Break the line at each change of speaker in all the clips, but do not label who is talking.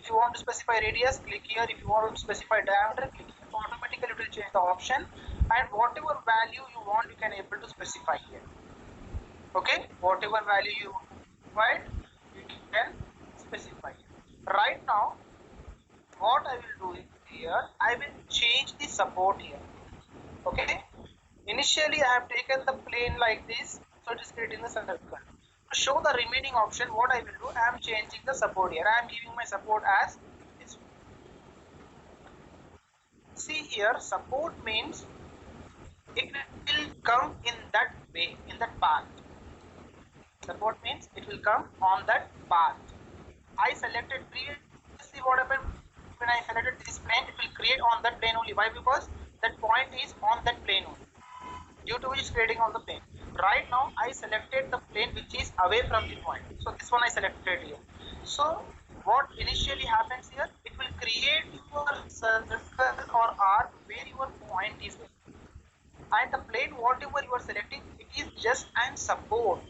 If you want to specify radius, click here. If you want to specify diameter, click here. So automatically it will change the option, and whatever value you want, you can able to specify here. Okay, whatever value you require, you can specify here. Right now, what I will do here, I will change the support here. Okay, initially I have taken the plane like this, so it is creating the circle. To show the remaining option, what I will do, I am changing the support here. I am giving my support as this. See here, support means it will come in that way, in that path. Support means it will come on that path. I selected previously, what happened when I selected this plane, it will create on that plane only. Why? Because that point is on that plane only, due to which it's creating on the plane. Right now I selected the plane which is away from the point, so this one I selected here. So what initially happens here, it will create your circle or arc where your point is, and the plane whatever you are selecting, it is just an support,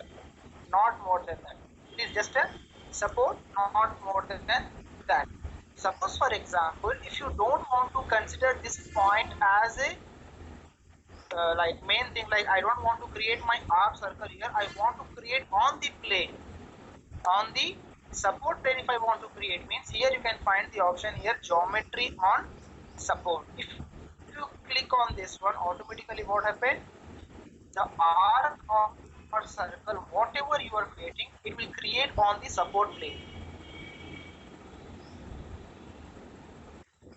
not more than that. It is just a support, not more than that. Suppose for example, if you don't want to consider this point as a like main thing, like I don't want to create my arc circle here, I want to create on the plane, on the support plane. If I want to create, means here you can find the option here, geometry on support. If you click on this one, automatically what happened, the arc or circle whatever you are creating, it will create on the support plane.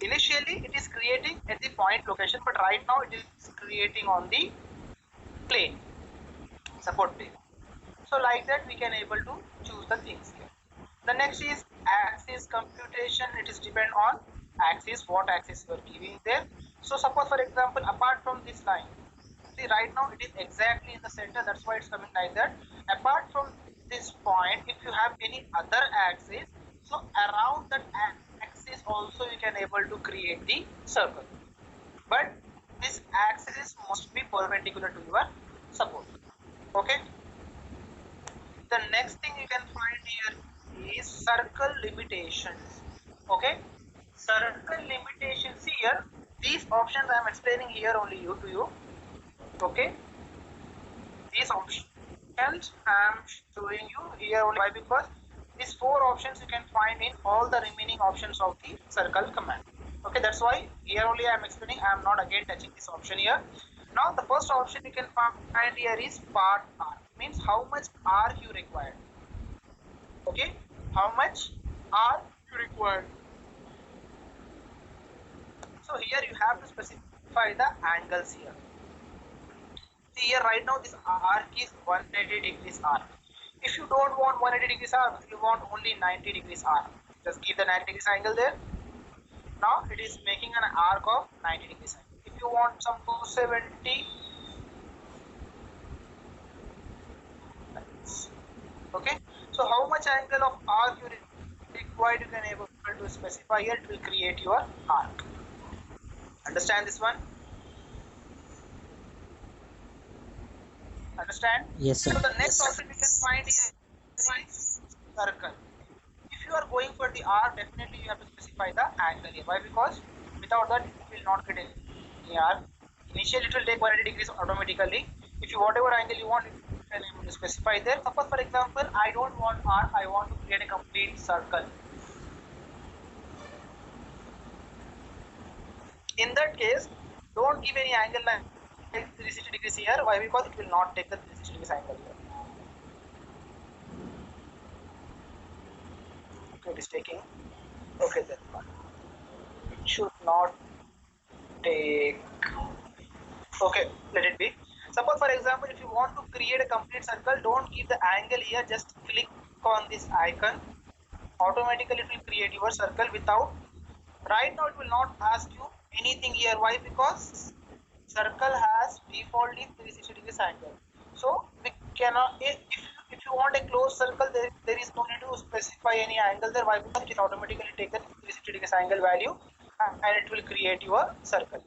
Initially it is creating at the point location, but right now it is creating on the plane, support plane. So like that we can able to choose the things here. The next is axis computation. It is depend on axis, what axis you are giving there. So suppose for example, apart from this line, see right now it is exactly in the center, that's why it's coming like that. Apart from this point, if you have any other axis, so around that axis also you can able to create the circle, but this axis must be perpendicular to your support. Okay, the next thing you can find here is circle limitations. Okay, circle limitations here, these options I am explaining here only to you. Okay, these options I am showing you here only. Why? Because these four options you can find in all the remaining options of the circle command. Okay, that's why here only I am explaining. I am not again touching this option here. Now the first option you can find here is part arc, means how much arc you require. Okay, how much arc you require. So here you have to specify the angles here. See here right now this arc is 180 degrees arc. If you don't want 180 degrees arc, you want only 90 degrees arc, just give the 90 degrees angle there. Now it is making an arc of 90 degrees angle. If you want some 270, okay, so how much angle of arc you required, you can able to specify here. It will create your arc. Understand this one? Understand?
Yes, sir.
So the next option we can find here is circle. If you are going for the arc, definitely you have to specify the angle here. Why? Because without that it will not get any arc. Initially it will take 180 degrees automatically. If you whatever angle you want, you can able to specify there. Suppose for example, I don't want arc, I want to create a complete circle. In that case, don't give any angle like 360 degrees here. Why? Because it will not take the 360 degrees angle here. Okay, it is taking. Okay, then it should not take. Okay, let it be. Suppose for example, if you want to create a complete circle, don't give the angle here, just click on this icon. Automatically it will create your circle without. Right now it will not ask you anything here. Why? Because circle has defaultly 360 degrees angle. So we cannot, if you want a closed circle, there is no need to specify any angle there. Why? Because it will automatically take the 360 degrees angle value and it will create your circle.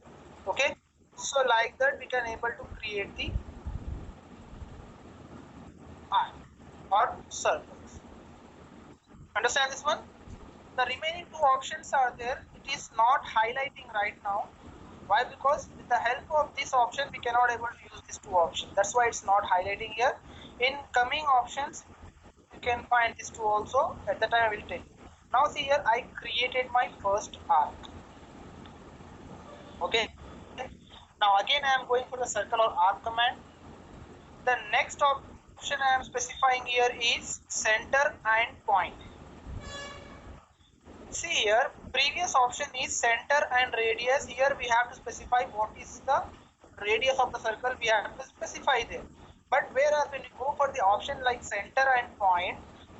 Okay, so like that we can able to create the arc or circles. Understand this one? The remaining two options are there. It is not highlighting right now. Why? Because with the help of this option, we cannot able to use these two options. That's why it's not highlighting here. In coming options, you can find these two also. At the time I will tell you. Now see here, I created my first arc. Okay. Now again I am going for the circle or arc command. The next option I am specifying here is center and point. See here, previous option is center and radius. Here we have to specify what is the radius of the circle. We have to specify there. But whereas when you go for the option like center and point,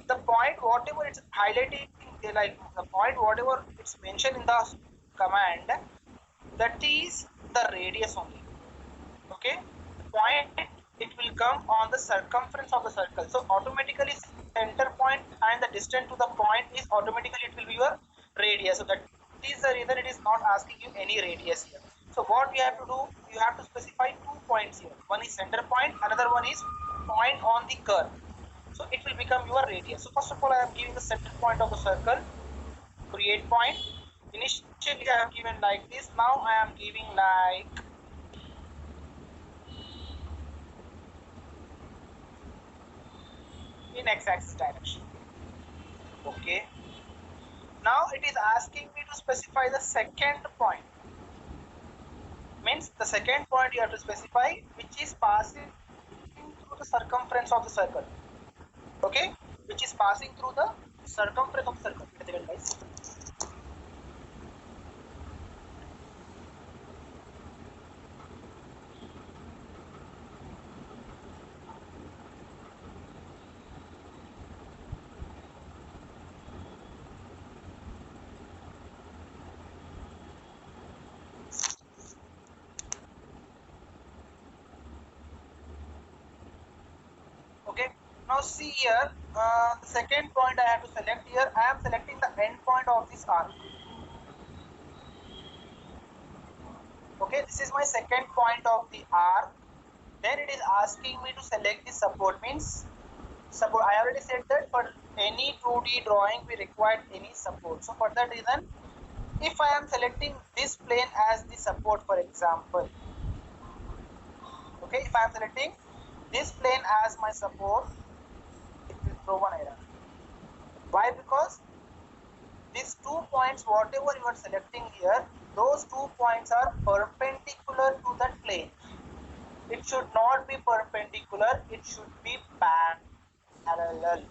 the point whatever it's highlighting, like the point whatever it's mentioned in the command, that is the radius only. Okay, the point, it will come on the circumference of the circle. So automatically center point and the distance to the point is automatically it will be your radius. So that is the reason it is not asking you any radius here. So what we have to do, you have to specify 2 points here. One is center point, another one is point on the curve. So it will become your radius. So first of all, I am giving the center point of the circle, create point. Initially I have given like this. Now I am giving like in x-axis direction. Okay. Now it is asking me to specify the second point. Means the second point you have to specify which is passing through the circumference of the circle. Okay, which is passing through the circumference of the circle. Wait a second, guys. Okay, now see here, the second point I have to select here. I am selecting the end point of this arc. Okay, this is my second point of the arc. Then it is asking me to select the support. Means support, I already said that for any 2D drawing we require any support. So for that reason, if I am selecting this plane as the support, for example, okay, if I am selecting this plane as my support, it will throw one error. Why? Because these 2 points whatever you are selecting here, those 2 points are perpendicular to that plane. It should not be perpendicular, it should be parallel.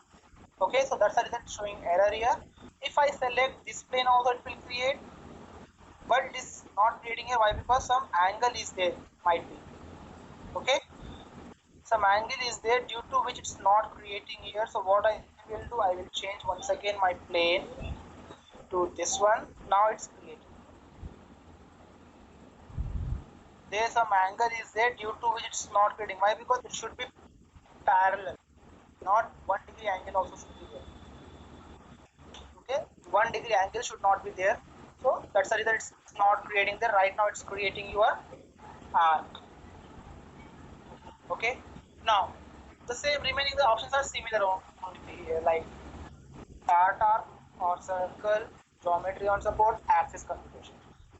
Okay, so that's the reason it's showing error here. If I select this plane also, it will create, but it is not creating here. Why? Because some angle is there, might be. Okay, some angle is there due to which it's not creating here. So what I will do, I will change once again my plane to this one. Now it's creating. There some angle is there due to which it's not creating. Why? Because it should be parallel, not 1 degree angle also should be there. Okay, 1 degree angle should not be there. So that's the reason it's not creating there. Right now it's creating your arc. Okay, now the same remaining the options are similar only here, like chart arc or circle, geometry on support, axis computation.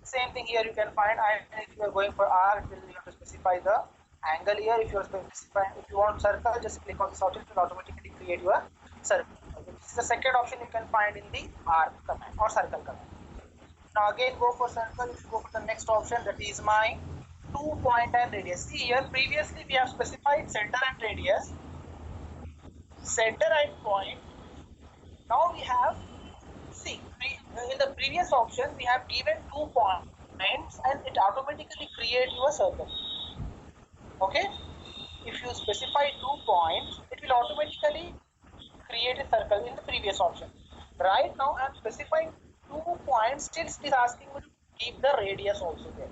Same thing here you can find. And if you are going for arc, you have to specify the angle here. If you are specifying, if you want circle, just click on this option, it will automatically create your circle. Okay. This is the second option you can find in the arc command or circle command. Now again go for circle. If you go for the next option, that is my 2 point and radius. See here, previously we have specified center and radius, center and point. Now we have, see, in the previous option we have given 2 points and it automatically creates your circle. Okay, if you specify 2 points, it will automatically create a circle in the previous option. Right now I am specifying 2 points, still it is asking me to keep the radius also there.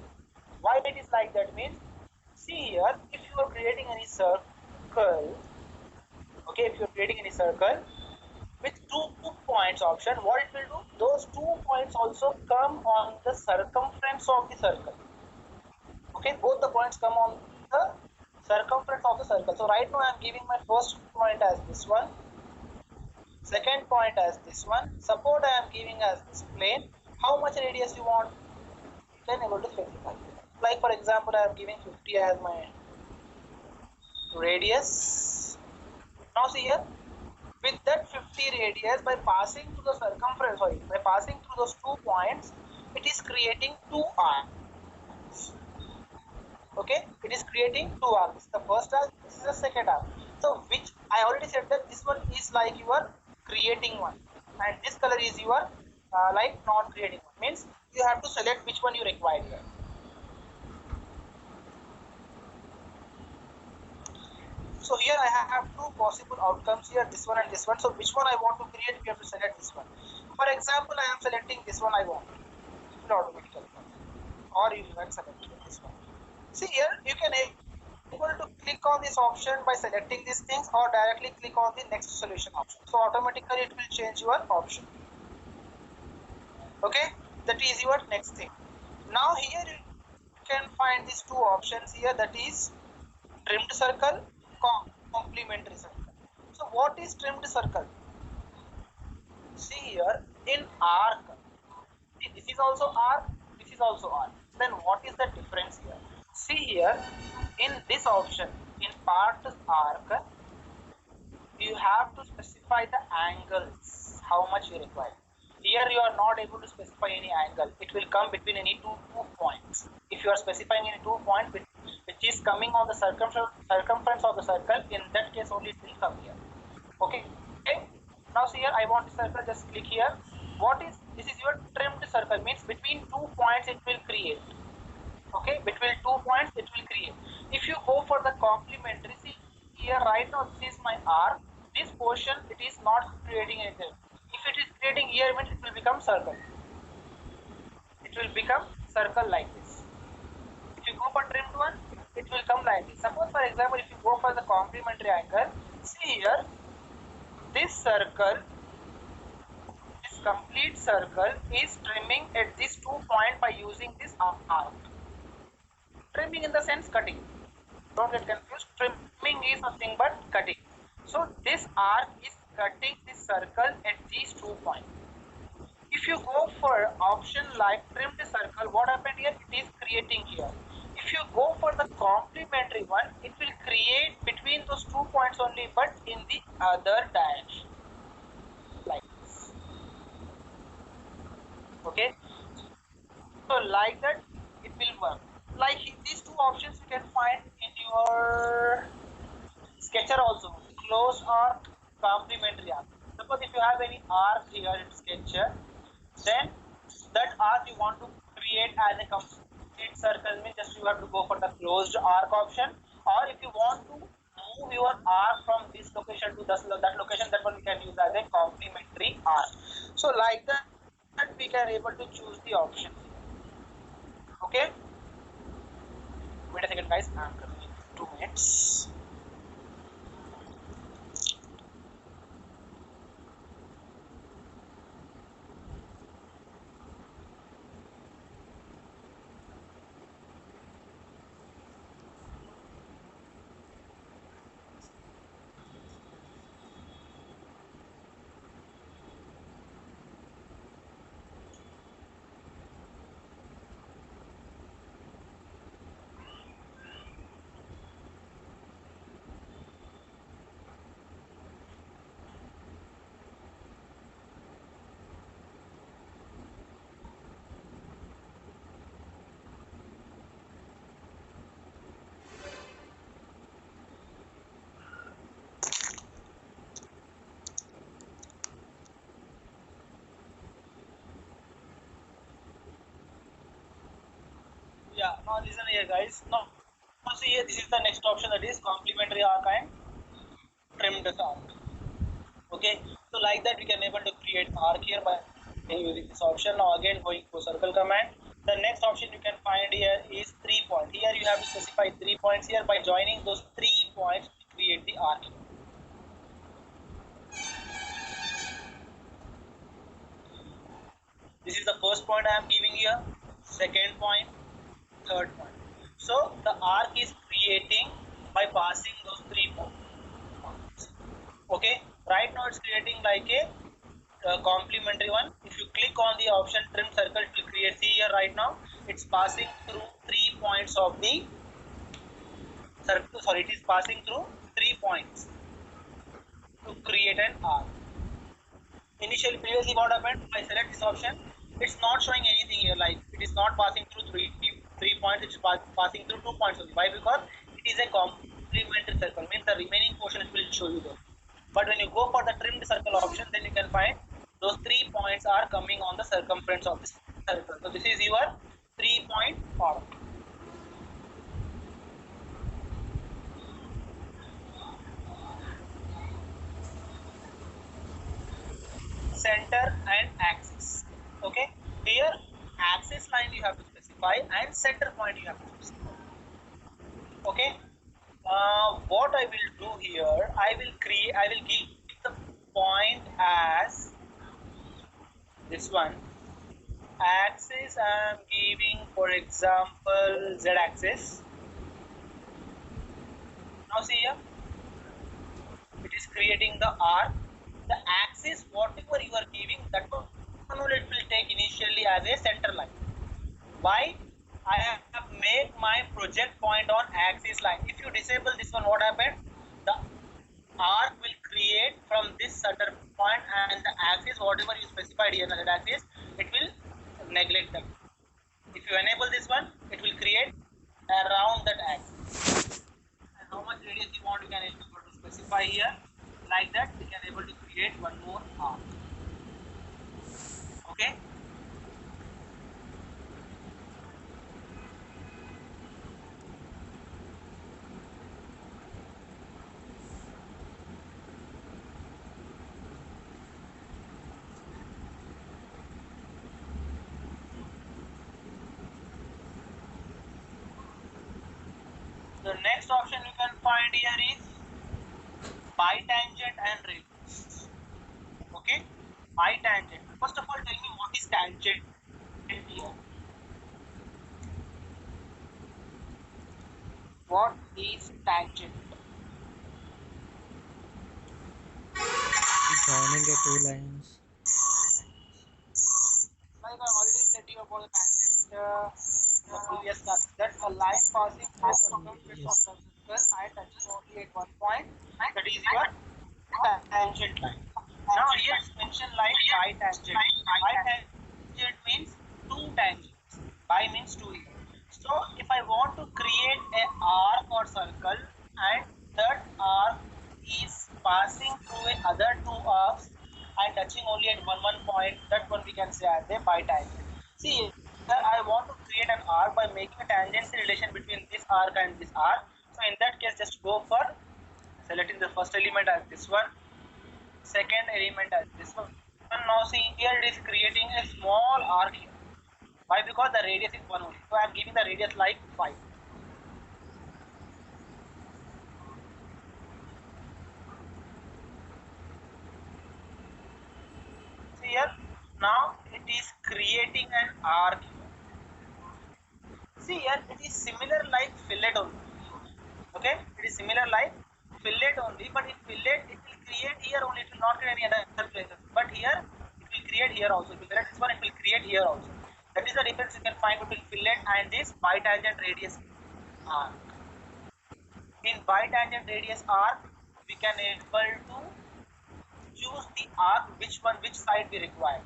Why it is like that means, see here, if you are creating any circle, okay, if you are creating any circle with 2 points option, what it will do, those 2 points also come on the circumference of the circle. Okay, both the points come on the circumference of the circle. So right now I am giving my first point as this one, second point as this one. Suppose I am giving as this plane. How much radius you want? You can able to specify. Like for example, I am giving 50 as my radius. Now see here, with that 50 radius, by passing through the circumference, by passing through those 2 points, it is creating 2 arcs. Okay, it is creating 2 arcs. The first arc, this is the second arc. So which I already said that this one is like you are creating one, and this color is your like not creating one. Means you have to select which one you require here. So here I have 2 possible outcomes here, this one and this one. So which one I want to create, we have to select this one. For example, I am selecting this one I want. It will automatically come. Or you can select this one. See here, you can able to click on this option by selecting these things, or directly click on the next solution option. So automatically it will change your option. Okay, that is your next thing. Now here you can find these 2 options here, that is trimmed circle, complementary circle. So what is trimmed circle? See here, in arc, see, this is also arc, this is also arc. Then what is the difference here? See here, in this option, in part arc, you have to specify the angles, how much you require. Here you are not able to specify any angle. It will come between any two points. If you are specifying any 2 points which is coming on the circumference of the circle, in that case only it will come here. Okay. Now see here, I want the circle, just click here. What is this? Is your trimmed circle, means between 2 points it will create. Okay, between 2 points it will create. If you go for the complementary, see here, right now this is my arc. This portion it is not creating anything. If it is creating here, means it will become circle. It will become circle like this. If you go for trimmed one, it will come like this. Suppose for example, if you go for the complementary angle, see here, this circle, this complete circle is trimming at this 2 point by using this arc. Trimming in the sense cutting. Don't get confused. Trimming is nothing but cutting. So this arc is cutting this circle at these 2 points. If you go for option like trimmed circle, what happened here? It is creating here. If you go for the complementary one, it will create between those 2 points only, but in the other direction, like this. Okay, so like that it will work. Like these 2 options you can find in your sketcher also. Closed arc, complementary arc. Suppose if you have any arc here in sketcher, then that arc you want to create as a complete circle, means just you have to go for the closed arc option. Or if you want to move your arc from this location to that location, that one we can use as a complementary arc. So like that we can able to choose the option. Okay, wait a second guys, I'm coming in 2 minutes. Yeah, now listen here guys. Now see here, this is the next option, that is complementary arc and trimmed arc. Okay, so like that we can able to create arc here by using this option. Now again going to circle command, the next option you can find here is 3 point. Here you have to specify 3 points here. By joining those 3 points to create the arc. This is the first point I am giving here, second point, third point. So the arc is creating by passing those 3 points. Okay, Right now it's creating like a complementary one. If you click on the option trim circle, it will create. See here right now, it's passing through 3 points of the circle. Sorry, it is passing through 3 points to create an arc. Initially, previously what happened, if I select this option, it's not showing anything here, like it is not passing through three points, it's passing through 2 points only. Why? Because it is a complementary circle, means the remaining portion it will show you there. But when you go for the trimmed circle option, then you can find those 3 points are coming on the circumference of this circle. So this is your 3-point arc. Center and axis. Okay, here axis line you have to specify and center point you have to specify. Okay, what I will do here, I will give the point as this one. Axis I am giving, for example, z axis. Now see here, it is creating the arc. The axis, whatever you are giving, that one only it will take initially as a center line. Why? I have made my project point on axis line. If you disable this one, what happened? The arc will create from this center point, and the axis, whatever you specified here, the axis, it will neglect them. If you enable this one, it will create around that axis. And how much radius you want, you can able to specify here. Like that, we can able to create one more arc. Okay. The next option you can find here is bitangent and radius. Okay, bitangent. First of all, tell me what is tangent here. What is tangent?
Joining the two lines.
Like I've already said you about the tangent in the previous class, that a line passing through circumference of the circle and touching only at one point, that is your tangent line. Now here it's mentioned like bitangent. Bitangent means two tangents. Bi means two here. So if I want to create a arc or circle and that arc is passing through a other two arcs and touching only at one point, that one we can say as a bitangent. See here, I want to create an arc by making a tangency relation between this arc and this arc. So in that case, just go for selecting the first element as this one, second element as this one. And now see here, it is creating a small arc here. Why? Because the radius is 1 only. So I am giving the radius like 5. See here, now it is creating an arc here. See here, it is similar like fillet only. Okay, it is similar like fillet only, but in fillet it will create here only, it will not create any other places. But here it will create here also. If you select this one, it will create here also. That is the difference you can find between fillet and this bitangent radius arc. In bitangent radius arc, we can able to choose the arc which side we require.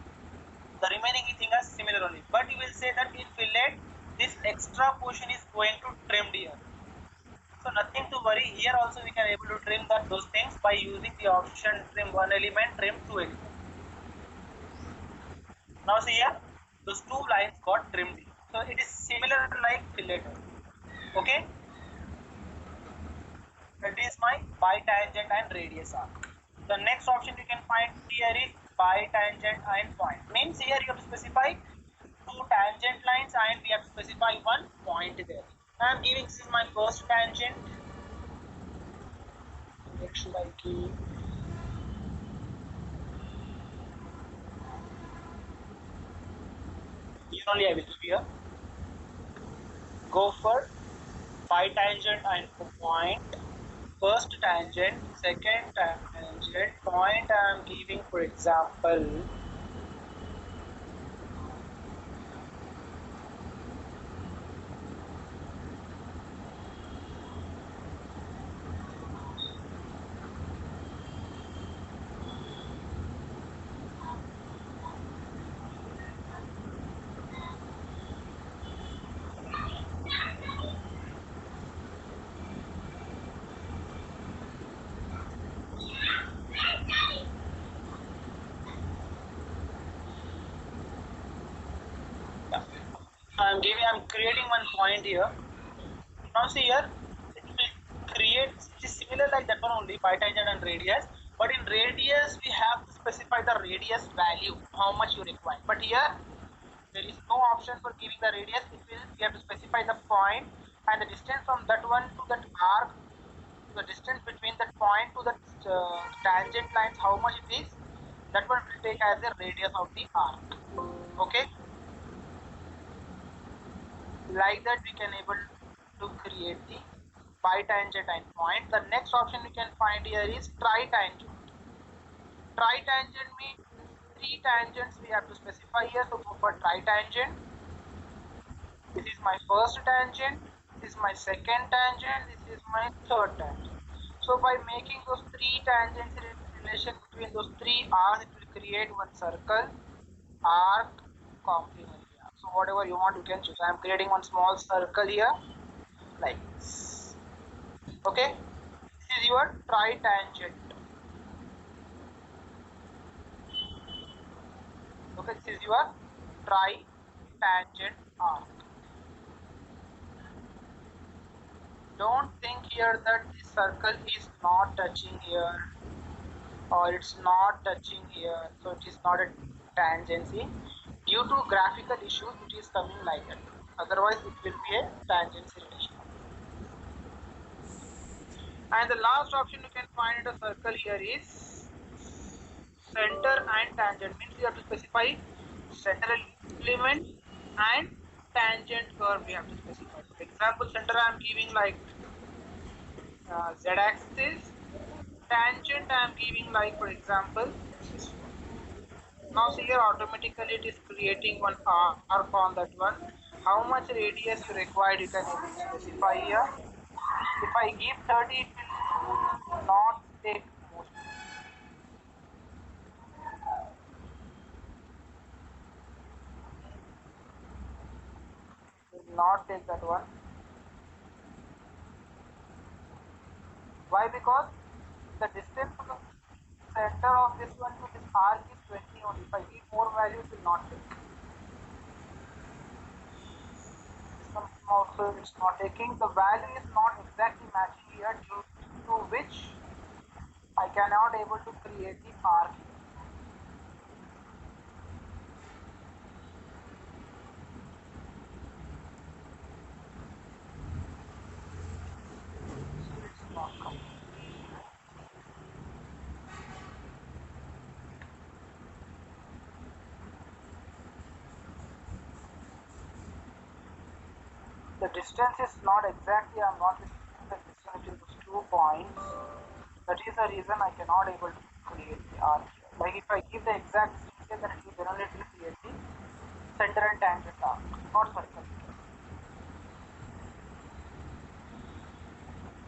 The remaining thing is similar only. But you will say that in fillet, this extra portion is going to trimmed here. So nothing to worry. Here also we can able to trim those things by using the option trim one element, trim two elements. Now see here, those two lines got trimmed. So it is similar like fillet. Okay, that is my bitangent and radius arc. The next option you can find here is bitangent and point. Means here you have to specify two tangent lines and we have to specify one point there. I am giving, this is my first tangent. Where should I give? Here only I will give here. Go for bitangent and point. First tangent, second tangent point I am giving, for example, I'm creating one point here. Now see here, it will create, it is similar like that one only, bitangent and radius. But in radius, we have to specify the radius value, how much you require. But here, there is no option for giving the radius. It will, we have to specify the point and the distance from that one to that arc, the distance between that point to that tangent lines, how much it is. That one will take as the radius of the arc. Okay. Like that, we can able to create the bitangent endpoint. The next option we can find here is tritangent. Tritangent means three tangents we have to specify here. So for tritangent, this is my first tangent, this is my second tangent, this is my third tangent. So by making those three tangents in relation between those three arcs, it will create one circle, arc, complementary arc. So whatever you want, you can choose. I am creating one small circle here, like this. Okay, this is your tritangent. Okay, this is your tritangent arc. Don't think here that the circle is not touching here or it's not touching here, so it is not a tangency. Due to graphical issues, it is coming like that. Otherwise, it will be a tangency relation. And the last option you can find in a circle here is center and tangent. Means you have to specify central element and tangent curve we have to specify. For example, center I am giving like z-axis, tangent I am giving like, for example, this one. Now see here, automatically it is creating one arc on that one. How much radius you required, you can specify here. If I give 30, it will not take most. It will not take that one. Why? Because the distance from the center of this one to this arc is 20 only. If I give more value, it will not take. This one also it's not taking. The value is not exactly matching here, due to which I cannot able to create the arc here. It's not coming. The distance is not exactly, I'm not receiving the distance between those 2 points. That is the reason I cannot able to create the arc here. Like if I give the exact distance here, then it will generally create the center and tangent arc, not circle.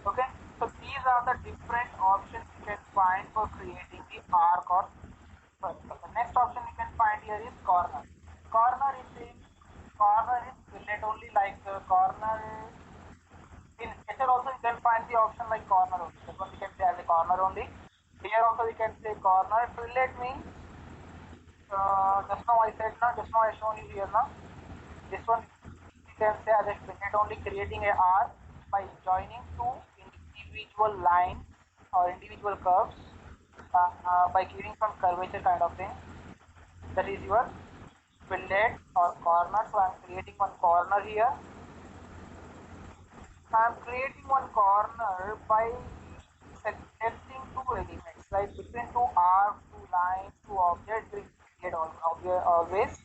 Okay, so these are the different options you can find for creating the arc or circle. The next option you can find here is corner. Corner is saying corner is fillet only, like corner. In Sketcher also you can find the option like corner only. That one we can say as a corner only. Here also we can say corner. Fillet means just now I said now, just now I shown you here now. This one we can say as a fillet only, creating a arc by joining two individual lines or individual curves by giving some curvature kind of thing. That is your fillet or corner. So I am creating one corner here. I am creating one corner by selecting two elements, like between two arcs, two lines, two objects, we create always.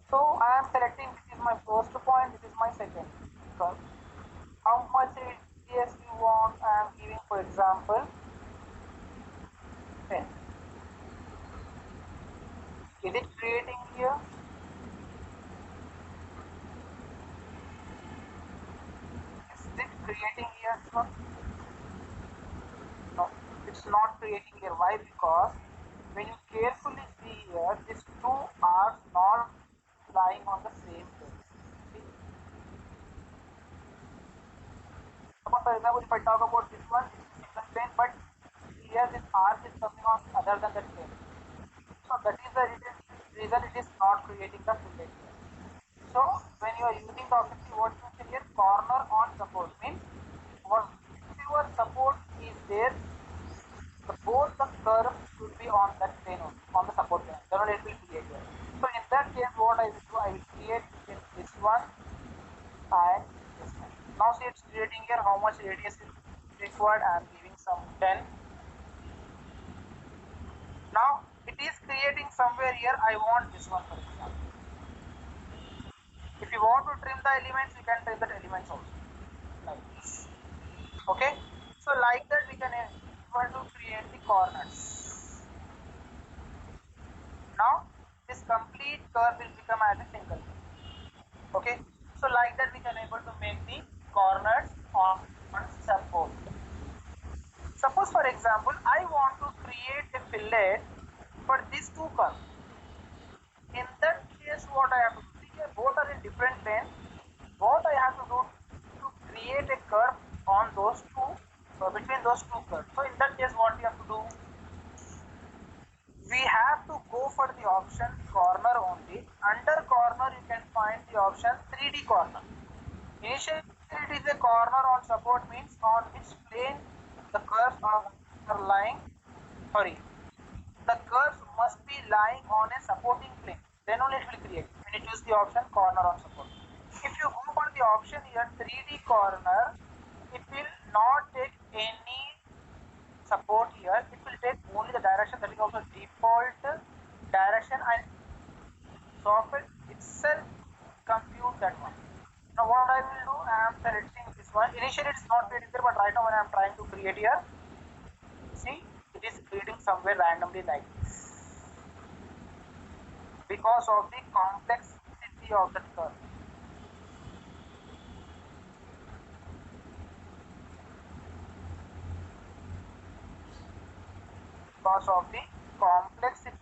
So I am selecting, this is my first point, this is my second curve. How much radius you want, I am giving, for example, pen. Is it creating here? Is it creating here? No, it's not creating here. Why? Because when you carefully see here, these two are not lying on the same place. See? Suppose for example, if I talk about this one, it's a single plane, but here this arc is coming on other than that plane. So that is the reason it is not creating the fillet here. So when you are using the objective, what you say here, corner on support means whatever support is there, both the curves should be on that plane only, on the support plane. Then only it will create here. So in that case, what I will do, I will create in this one and this one. Now see, it's creating here how much radius is required. I am giving some 10. Now it is creating somewhere here. I want this one, for example. If you want to trim the elements, you can trim the elements also, like this. Okay. So like that, we can able to create the corners. Now this complete curve will become as a single curve. Okay. So like that, we can able to make the corners on support. Suppose for example, I want to create a fillet for these two curves. In that case, what I have to do, here both are in different planes. What I have to do to create a curve on those two, between those two curves. So in that case, what we have to do, we have to go for the option corner only. Under corner, you can find the option 3D corner. Initially, it is a corner on support, means on which plane the curves are lying. Sorry, the curves must be lying on a supporting plane. Then only it will create. When you choose the option corner on support. If you go for the option here 3D corner, it will not take any support here. It will take only the direction, that is also default direction, and software itself compute that one. Now what I will do, I am selecting this one. Initially it is not creating there, but right now when I am trying to create here, see, it is creating somewhere randomly like this, because of the complexity of the curve. Because of the complexity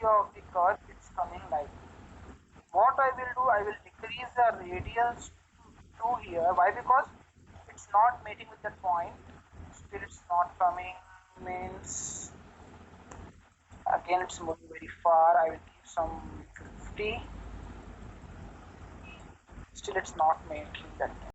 of the curve, it's coming like this. What I will do, I will decrease the radius to here. Why? Because it's not meeting with that point. Still it's not coming, means again it's moving very far. I will give some 50. Still it's not making that.